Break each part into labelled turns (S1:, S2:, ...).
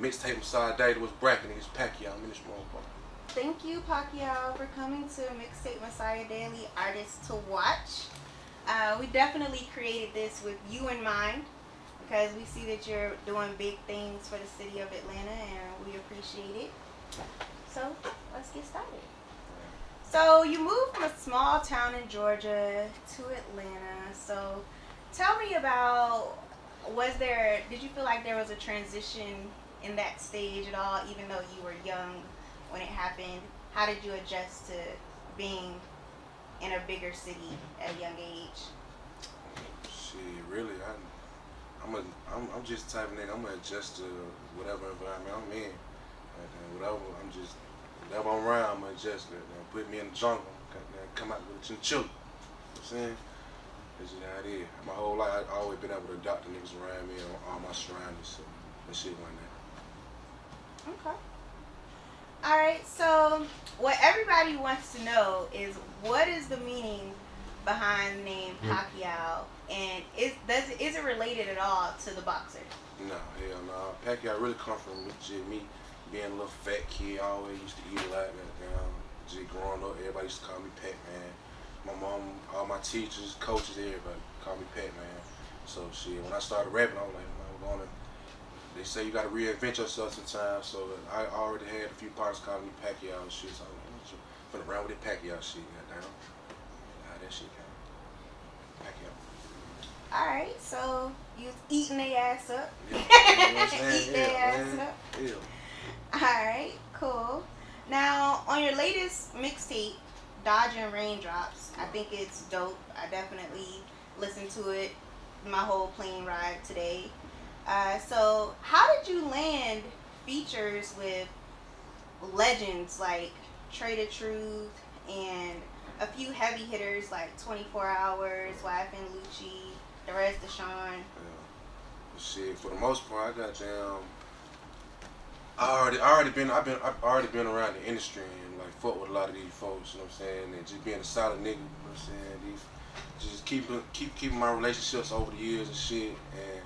S1: Mixtape Messiah Day was bracket niggas Paxquiao. I'm in this motherfucker.
S2: Thank you, Paxquiao, for coming to Mixtape Messiah Daily Artists to Watch. We definitely created this with you in mind because we see that you're doing big things for the city of Atlanta and we appreciate it. So let's get started. So you moved from a small town in Georgia to Atlanta. So tell me about, did you feel like there was a transition in that stage at all, even though you were young when it happened? How did you adjust to being in a bigger city at a young age?
S1: Shit, really, I'm just the type of nigga. I'm gonna adjust to whatever environment I'm in. Whatever I'm around, I'm gonna adjust to it. Put me in the jungle, come out with a chinchilla. You know what I'm saying? That's just how it is. My whole life, I've always been able to adopt the niggas around me and all my surroundings. So that shit went there.
S2: Okay. All right. So what everybody wants to know is, what is the meaning behind the name Paxquiao, and is it related at all to the boxer?
S1: No, hell no. Paxquiao really come from me being a little fat kid. I always used to eat a lot. Just growing up, everybody used to call me Pac-Man. My mom, all my teachers, coaches, everybody called me Pac-Man. So shit, when I started rapping, I was like, they say you gotta reinvent yourself sometimes. So I already had a few partners calling me Paxquiao and shit. So I was like, I'm finna around with that Paxquiao shit, goddamn. How that shit came. Paxquiao.
S2: All right, so you was eating their ass up.
S1: Yeah, you know what I'm saying?
S2: Eat their ass up.
S1: Yeah.
S2: All right, cool. Now, on your latest mixtape, Dodging Raindrops, I think it's dope. I definitely listened to it my whole plane ride today. So how did you land features with legends like Trader Truth and a few heavy hitters like 24 Hours, YF and Lucci, the rest of Deshaun?
S1: Yeah. Shit, for the most part, I've already been around the industry and like fuck with a lot of these folks, you know what I'm saying, and just being a solid nigga, you know what I'm saying, just keeping my relationships over the years and shit, and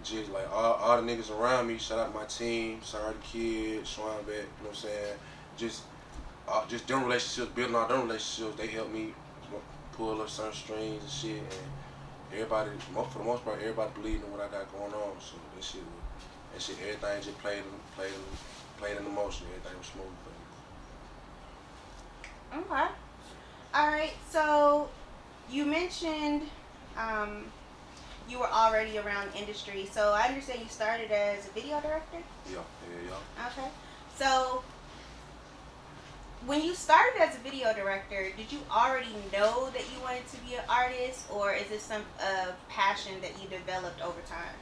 S1: just like all the niggas around me, shout out to my team, Sorry the Kid, Schwanbeck, you know what I'm saying, just them relationships, building all them relationships, they help me pull up certain strings and shit, and everybody, for the most part, everybody believed in what I got going on, so that shit, everything just played in the motion. Everything was smooth.
S2: Okay. All right. So you mentioned you were already around industry. So I understand you started as a video director?
S1: Yeah.
S2: Okay. So when you started as a video director, did you already know that you wanted to be an artist, or is this some passion that you developed over time?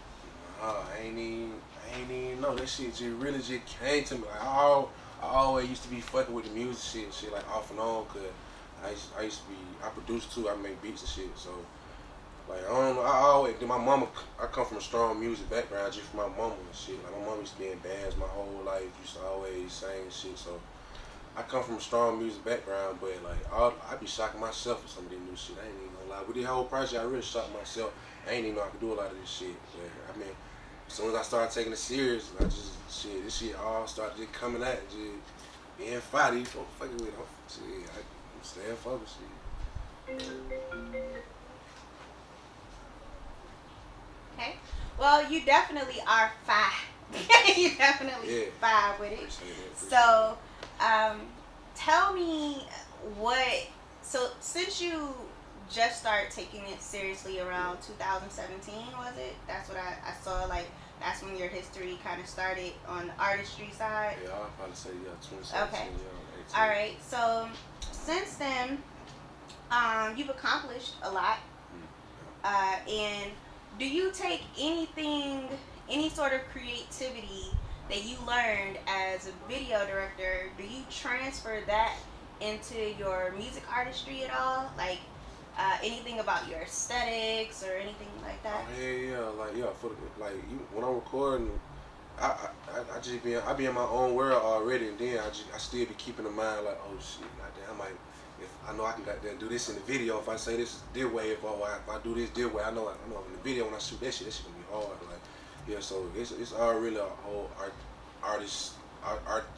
S1: I ain't even know. That shit just came to me. Like I always used to be fucking with the music shit like off and on, cause I produced too. I make beats and shit. So like I don't know. I come from a strong music background just from my mama and shit. Like my mama used to be in bands my whole life. Used to always sing and shit. So I come from a strong music background, but like I be shocking myself with some of this new shit. I ain't even gonna lie. With this whole project, I really shocked myself. I ain't even know I could do a lot of this shit. But I mean, as soon as I started taking it serious, this shit all started just coming out, just being fire. These folks fucking with it. I'm staying focused.
S2: Okay. Well, you definitely are fire. You definitely fire with it. So, tell me since you just started taking it seriously around 2017, was it? That's what I saw, like, that's when your history kind of started on the artistry side?
S1: Yeah, I'll probably say, 2017,
S2: okay.
S1: 18.
S2: All right, so since then, you've accomplished a lot. And do you take any sort of creativity that you learned as a video director, do you transfer that into your music artistry at all? Like, anything about your aesthetics or anything like that?
S1: When I'm recording, I be in my own world already, and then I still be keeping in mind like, oh shit, goddamn, if I know I can goddamn do this in the video. If I say this way, if I do this way, I know in the video when I shoot that shit gonna be hard. Like, yeah, so it's all really a whole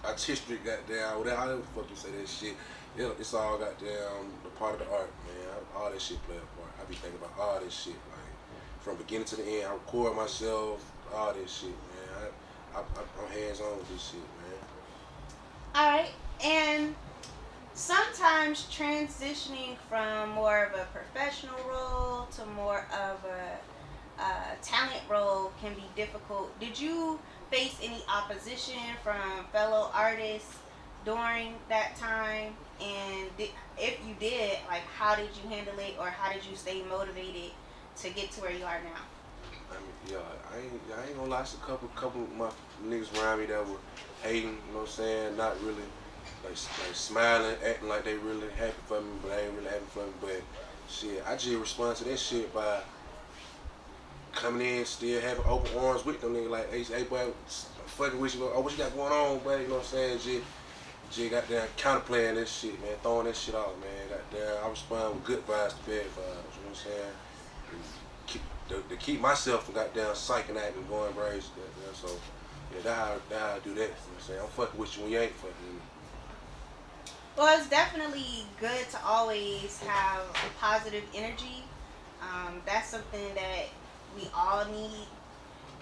S1: artistic, goddamn, whatever, however the fuck you say that shit. It's all goddamn the part of the art, man. All that shit play a part. I be thinking about all this shit, like from beginning to the end. I record myself, all this shit, man. I'm hands on with this shit, man.
S2: All right, and sometimes transitioning from more of a professional role to more of a talent role can be difficult. Did you face any opposition from fellow artists during that time? And if you did, like, how did you handle it, or how did you stay motivated to get to where you are now?
S1: I mean, I ain't gonna lie. It's a couple of my niggas around me that were hating. You know what I'm saying? Not really like smiling, acting like they really happy for me, but they ain't really happy for me. But shit, I just respond to that shit by coming in, still having open arms with them niggas. Like, hey boy, I'm fucking with you. Oh, what you got going on, buddy? You know what I'm saying? Just goddamn counterplaying this shit, man. Throwing that shit out, man. Goddamn, I respond with good vibes to bad vibes. You know what I'm saying? To keep myself from goddamn psyching out and going crazy. Goddamn. So, yeah, that's how I do that. You know what I'm saying? I'm fucking with you when you ain't fucking with me.
S2: Well, it's definitely good to always have positive energy. That's something that we all need.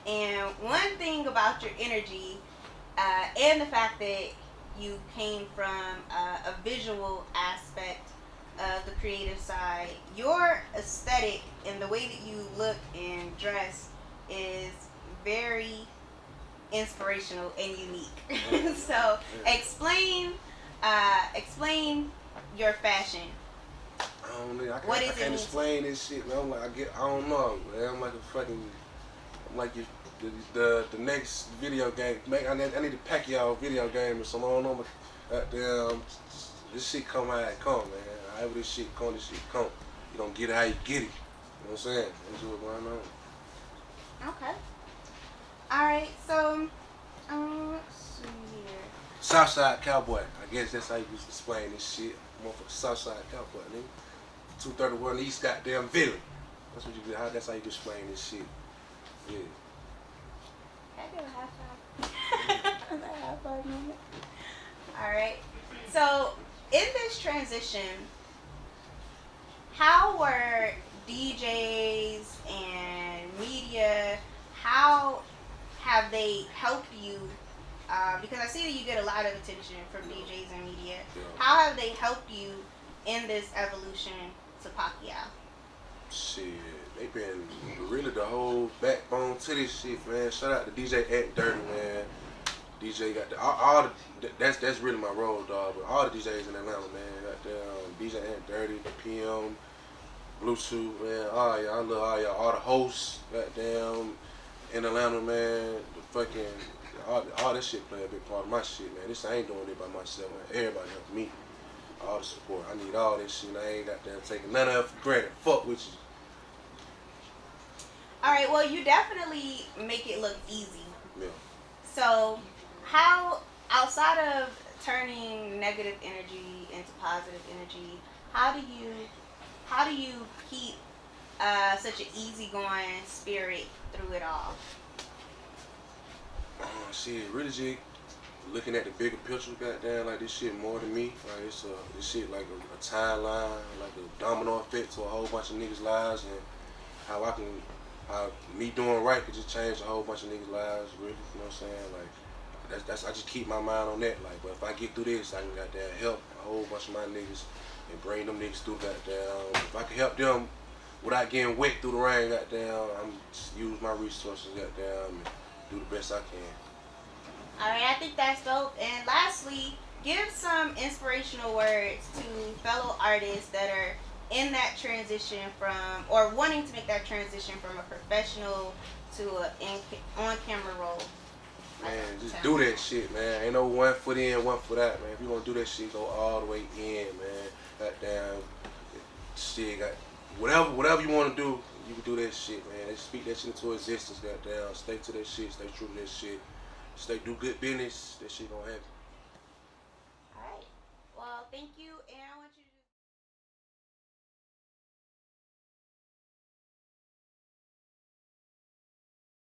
S2: And one thing about your energy, and the fact that you came from a visual aspect of the creative side, your aesthetic and the way that you look and dress is very inspirational and unique. So explain your fashion.
S1: I can't explain this shit, man. I don't know, man. I'm like the next video game. I need a Paxquiao video game or something. I don't know, but goddamn, this shit come how it come, man. However this shit come. You don't get it how you get it. You know what I'm saying? That's what's going on.
S2: Okay. All right. So, let's see here.
S1: Southside Cowboy. I guess that's how you just explain this shit. Motherfucker, Southside Cowboy, nigga. 231 East goddamn Village. That's what you do. That's how you explain this shit. Yeah.
S2: Can I do a high five? A high five moment. All right. So, in this transition, how were DJs and media? How have they helped you? Because I see that you get a lot of attention from DJs and media.
S1: Yeah.
S2: How have they helped you in this evolution to Paxquiao?
S1: Shit, they been really the whole backbone to this shit, man. Shout out to DJ Act Dirty, man. DJ got that's really my role, dog. But all the DJs in Atlanta, man, got DJ Act Dirty, the PM, Bluetooth, man. All y'all, I love all y'all. All the hosts, goddamn, in Atlanta, man. The fucking all this shit play a big part of my shit, man. I ain't doing it by myself, man. Everybody help me. All the support. I need all this shit. I ain't got them taking none of it for granted. Fuck with you.
S2: All right. Well, you definitely make it look easy.
S1: Yeah.
S2: So, how, outside of turning negative energy into positive energy, how do you keep such an easygoing spirit through it all?
S1: Shit, really just looking at the bigger picture, goddamn, like this shit more than me. Like this shit like a timeline, like a domino effect to a whole bunch of niggas' lives, and how me doing right could just change a whole bunch of niggas' lives, really. You know what I'm saying? Like that's I just keep my mind on that. Like, but if I get through this, I can goddamn help a whole bunch of my niggas and bring them niggas through goddamn. If I can help them without getting wet through the rain, goddamn, I'm just use my resources, goddamn, and do the best I can.
S2: All right, I think that's dope. And lastly, give some inspirational words to fellow artists that are in that transition from, or wanting to make that transition from a professional to an on-camera role.
S1: Man, just do that shit, man. Ain't no 1 foot in, 1 foot out, man. If you gonna do that shit, go all the way in, man. Goddamn, shit, whatever you wanna do, you can do that shit, man. Just speak that shit into existence, goddamn. Stay to that shit, stay true to that shit. Do good business, that shit gonna happen.
S2: All right. Well, thank you, and